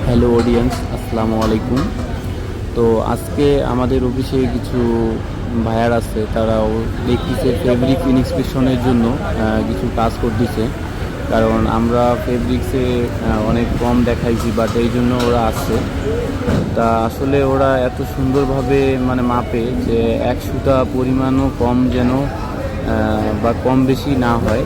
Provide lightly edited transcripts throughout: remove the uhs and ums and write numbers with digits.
Hello audience, আসসালামু আলাইকুম। তো আজকে আমাদের অফিসে কিছু ভাইয়ার আছে, তারাও দেখতেছে ফেব্রিক ইনস্পেকশনের জন্য কিছু কাজ করতেছে। কারণ আমরা ফেব্রিক্সে অনেক কম দেখাইছি, বাট এই জন্য ওরা আসছে। তা আসলে ওরা এত সুন্দরভাবে মানে মাপে যে এক সুতা পরিমাণও কম যেন বা কম বেশি না হয়।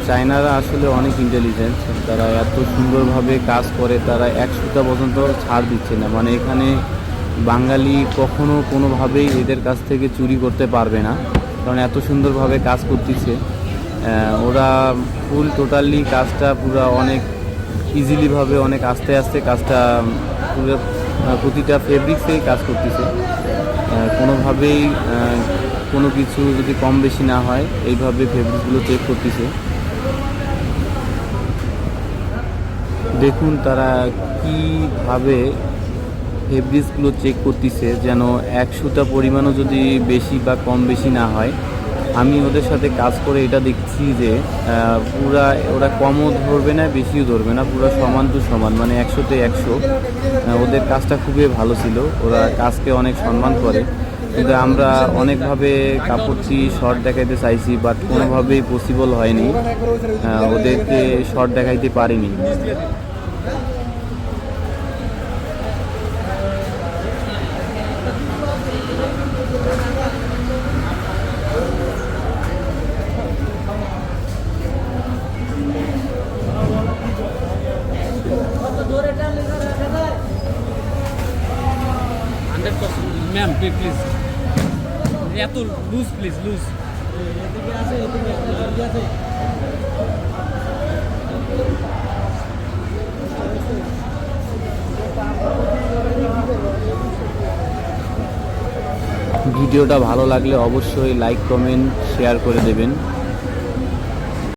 চায়নারা আসলে অনেক ইন্টেলিজেন্ট, তারা এত সুন্দরভাবে কাজ করে, তারা এক সুতা পর্যন্ত ছাড় দিচ্ছে না। মানে এখানে বাঙালি কখনো কোনোভাবেই এদের কাছ থেকে চুরি করতে পারবে না, কারণ এত সুন্দরভাবে কাজ করতেছে। ওরা ফুল টোটালি কাজটা পুরো অনেক ইজিলিভাবে, অনেক আস্তে আস্তে কাজটা পুরো প্রতিটা ফেব্রিক্সেই কাজ করতেছে। কোনোভাবেই কোনো কিছু যদি কম বেশি না হয়, এইভাবে ফেব্রিকগুলো চেক করতেছে। দেখুন তারা কীভাবে ফেব্রিক্সগুলো চেক করতেছে, যেন এক সুতা পরিমাণও যদি বেশি বা কম বেশি না হয়। আমি ওদের সাথে কাজ করে এটা দেখছি যে পুরা ওরা কমও ধরবে না, বেশিও ধরবে না, পুরো সমান টু সমান, মানে 100-তে 100। ওদের কাজটা খুবই ভালো ছিল, ওরা কাজকে অনেক সম্মান করে। কিন্তু আমরা অনেকভাবে কাপড়টি শর্ট দেখাইতে চাইছি, বাট কোনোভাবেই পসিবল হয়নি, ওদেরকে শর্ট দেখাইতে পারিনি। ম্যাম প্লিজ এত লুজ, প্লিজ লুজ। ভিডিওটা ভালো লাগলে অবশ্যই লাইক, কমেন্ট, শেয়ার করে দেবেন।